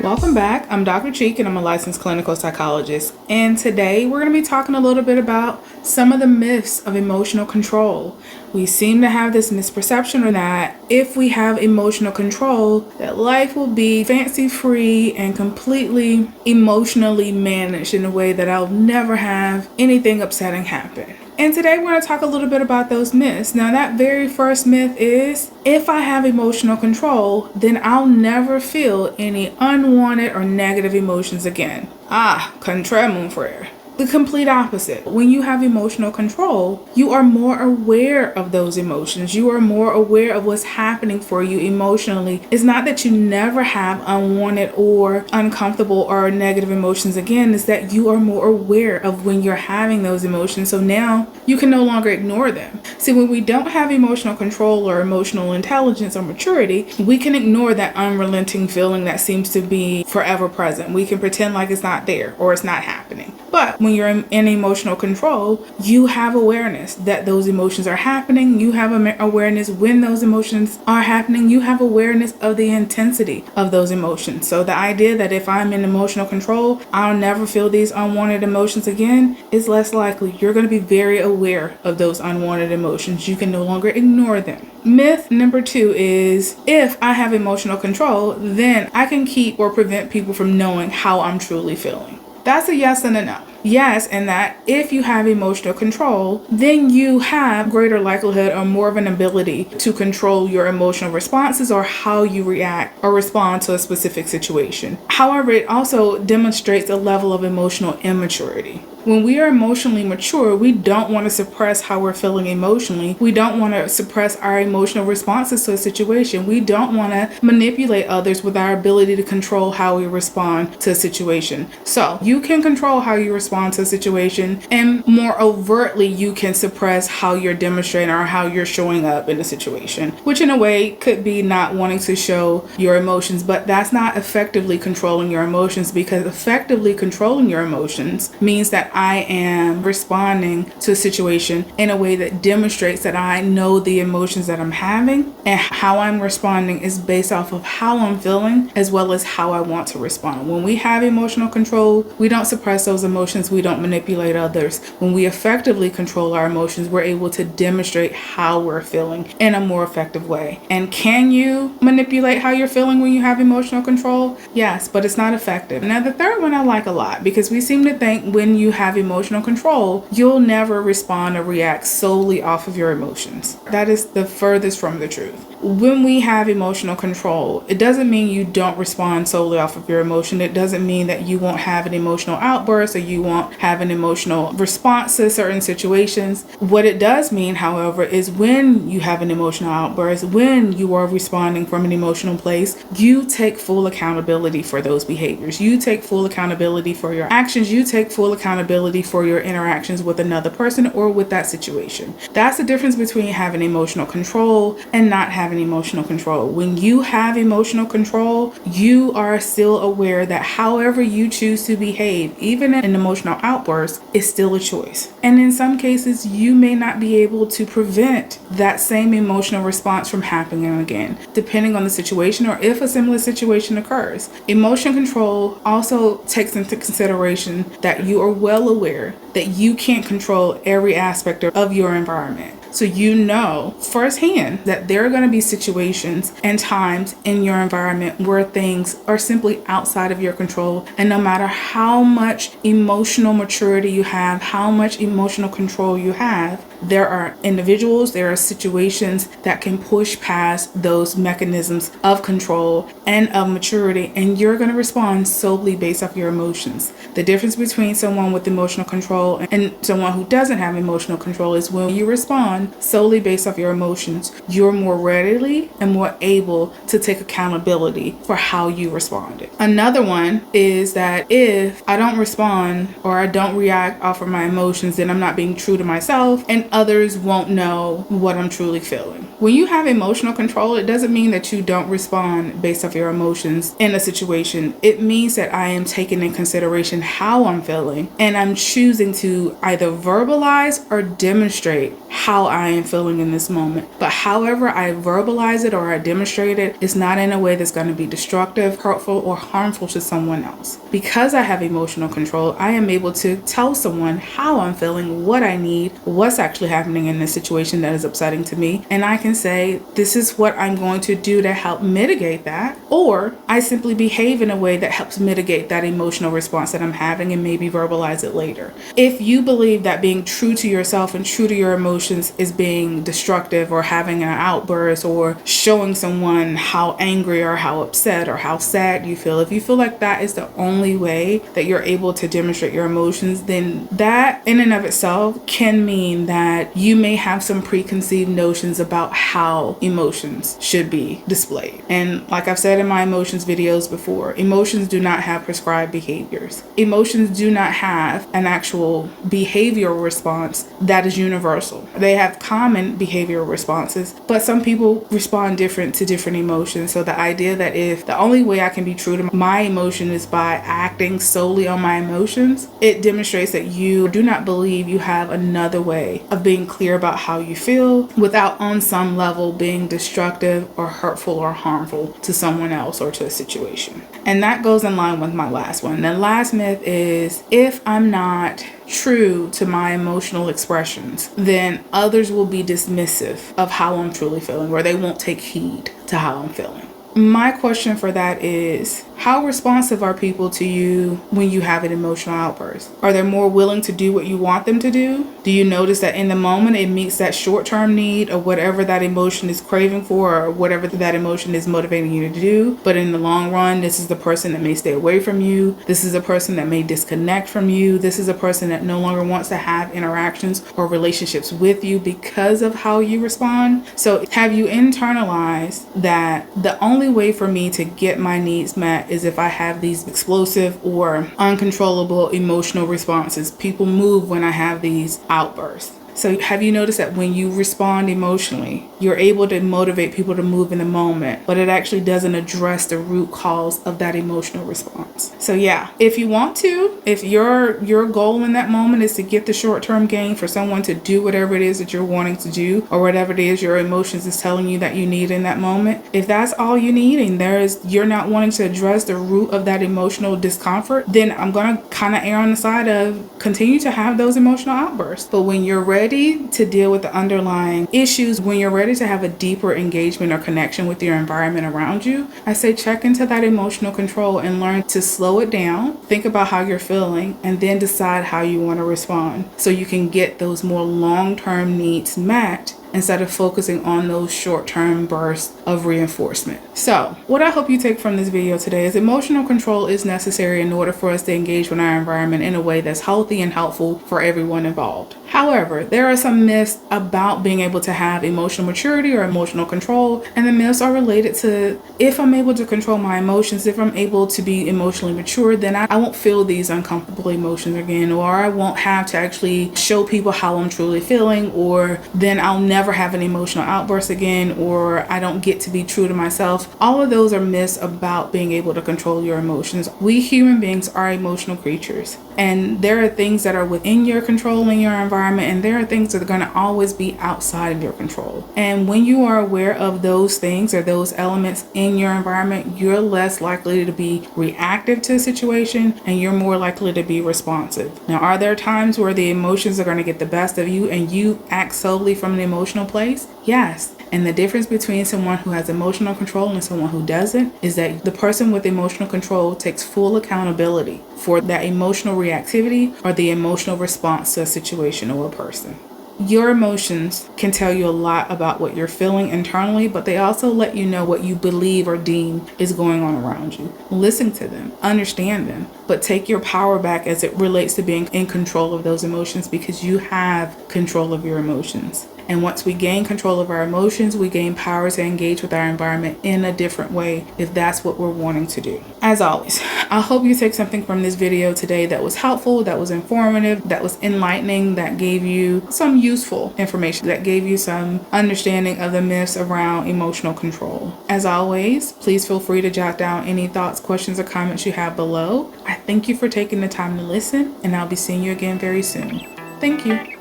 Welcome back. I'm Dr. Cheek and I'm a licensed clinical psychologist. And today we're going to be talking a little bit about some of the myths of emotional control. We seem to have this misperception that if we have emotional control, that life will be fancy free and completely emotionally managed in a way that I'll never have anything upsetting happen. And today we're going to talk a little bit about those myths. Now, that very first myth is, if I have emotional control, then I'll never feel any unwanted or negative emotions again. Contraire, mon frère. The complete opposite. When you have emotional control, you are more aware of those emotions. You are more aware of what's happening for you emotionally. It's not that you never have unwanted or uncomfortable or negative emotions again. It's that you are more aware of when you're having those emotions. So now you can no longer ignore them. See, when we don't have emotional control or emotional intelligence or maturity, we can ignore that unrelenting feeling that seems to be forever present. We can pretend like it's not there or it's not happening. But when you're in emotional control, you have awareness that those emotions are happening. You have awareness when those emotions are happening. You have awareness of the intensity of those emotions. So the idea that if I'm in emotional control, I'll never feel these unwanted emotions again is less likely. You're going to be very aware of those unwanted emotions. You can no longer ignore them. Myth number 2 is, if I have emotional control, then I can keep or prevent people from knowing how I'm truly feeling. That's a yes and a no. Yes, and that if you have emotional control, then you have greater likelihood or more of an ability to control your emotional responses or how you react or respond to a specific situation. However, it also demonstrates a level of emotional immaturity. When we are emotionally mature, we don't want to suppress how we're feeling emotionally. We don't want to suppress our emotional responses to a situation. We don't want to manipulate others with our ability to control how we respond to a situation. So you can control how you respond to a situation, and more overtly, you can suppress how you're demonstrating or how you're showing up in a situation, which in a way could be not wanting to show your emotions, but that's not effectively controlling your emotions, because effectively controlling your emotions means that I am responding to a situation in a way that demonstrates that I know the emotions that I'm having, and how I'm responding is based off of how I'm feeling as well as how I want to respond. When we have emotional control, we don't suppress those emotions, we don't manipulate others. When we effectively control our emotions, we're able to demonstrate how we're feeling in a more effective way. And can you manipulate how you're feeling when you have emotional control? Yes, but it's not effective. Now, the third one I like a lot, because we seem to think when you have emotional control, you'll never respond or react solely off of your emotions. That is the furthest from the truth. When we have emotional control, it doesn't mean you don't respond solely off of your emotion. It doesn't mean that you won't have an emotional outburst or you won't have an emotional response to certain situations. What it does mean, however, is when you have an emotional outburst, when you are responding from an emotional place, you take full accountability for those behaviors. You take full accountability for your actions. You take full accountability for your interactions with another person or with that situation. That's the difference between having emotional control and not having emotional control. When you have emotional control, you are still aware that however you choose to behave, even in an emotional outburst, is still a choice. And in some cases, you may not be able to prevent that same emotional response from happening again, depending on the situation or if a similar situation occurs. Emotion control also takes into consideration that you are well aware that you can't control every aspect of your environment. So you know firsthand that there are going to be situations and times in your environment where things are simply outside of your control. And no matter how much emotional maturity you have, how much emotional control you have, there are individuals, there are situations that can push past those mechanisms of control and of maturity, and you're going to respond solely based off your emotions. The difference between someone with emotional control and someone who doesn't have emotional control is when you respond solely based off your emotions, you're more readily and more able to take accountability for how you responded. Another one is that if I don't respond or I don't react off of my emotions, then I'm not being true to myself. And others won't know what I'm truly feeling. When you have emotional control, it doesn't mean that you don't respond based off your emotions in a situation. It means that I am taking in consideration how I'm feeling, and I'm choosing to either verbalize or demonstrate how I am feeling in this moment. But however I verbalize it or I demonstrate it is not in a way that's going to be destructive, hurtful, or harmful to someone else. Because I have emotional control, I am able to tell someone how I'm feeling, what I need, what's actually happening in this situation that is upsetting to me, and I can say, this is what I'm going to do to help mitigate that, or I simply behave in a way that helps mitigate that emotional response that I'm having and maybe verbalize it later. If you believe that being true to yourself and true to your emotions is being destructive or having an outburst or showing someone how angry or how upset or how sad you feel, if you feel like that is the only way that you're able to demonstrate your emotions, then that in and of itself can mean that you may have some preconceived notions about how emotions should be displayed. And like I've said in my emotions videos before, emotions do not have prescribed behaviors. Emotions do not have an actual behavioral response that is universal. They have common behavioral responses, but some people respond different to different emotions. So the idea that if the only way I can be true to my emotion is by acting solely on my emotions, it demonstrates that you do not believe you have another way of being clear about how you feel without on some level being destructive or hurtful or harmful to someone else or to a situation. And that goes in line with my last one. The last myth is, if I'm not true to my emotional expressions, then others will be dismissive of how I'm truly feeling, or they won't take heed to how I'm feeling. My question for that is, how responsive are people to you when you have an emotional outburst? Are they more willing to do what you want them to do? Do you notice that in the moment it meets that short-term need or whatever that emotion is craving for or whatever that emotion is motivating you to do? But in the long run, this is the person that may stay away from you. This is a person that may disconnect from you. This is a person that no longer wants to have interactions or relationships with you because of how you respond. So have you internalized that the only way for me to get my needs met is if I have these explosive or uncontrollable emotional responses? People move when I have these outbursts. So have you noticed that when you respond emotionally, you're able to motivate people to move in the moment, but it actually doesn't address the root cause of that emotional response? So yeah, if you want to, if your goal in that moment is to get the short-term gain for someone to do whatever it is that you're wanting to do, or whatever it is your emotions is telling you that you need in that moment, if that's all you need and you're not wanting to address the root of that emotional discomfort, then I'm gonna kind of err on the side of continue to have those emotional outbursts. But when you're ready to deal with the underlying issues, when you're ready to have a deeper engagement or connection with your environment around you, I say check into that emotional control and learn to slow it down, think about how you're feeling, and then decide how you want to respond so you can get those more long-term needs met instead of focusing on those short-term bursts of reinforcement. So what I hope you take from this video today is emotional control is necessary in order for us to engage with our environment in a way that's healthy and helpful for everyone involved. However, there are some myths about being able to have emotional maturity or emotional control, and the myths are related to, if I'm able to control my emotions, if I'm able to be emotionally mature, then I won't feel these uncomfortable emotions again, or I won't have to actually show people how I'm truly feeling, or then I'll never have an emotional outburst again, or I don't get to be true to myself. All of those are myths about being able to control your emotions. We human beings are emotional creatures, and there are things that are within your control in your environment, and there are things that are going to always be outside of your control. And when you are aware of those things or those elements in your environment, you're less likely to be reactive to a situation and you're more likely to be responsive. Now, are there times where the emotions are going to get the best of you and you act solely from an emotional place? Yes. And the difference between someone who has emotional control and someone who doesn't is that the person with emotional control takes full accountability for that emotional reactivity or the emotional response to a situation or a person. Your emotions can tell you a lot about what you're feeling internally, but they also let you know what you believe or deem is going on around you. Listen to them, understand them, but take your power back as it relates to being in control of those emotions, because you have control of your emotions. And once we gain control of our emotions, we gain power to engage with our environment in a different way if that's what we're wanting to do. As always, I hope you take something from this video today that was helpful, that was informative, that was enlightening, that gave you some useful information, that gave you some understanding of the myths around emotional control. As always, please feel free to jot down any thoughts, questions, or comments you have below. I thank you for taking the time to listen, and I'll be seeing you again very soon. Thank you.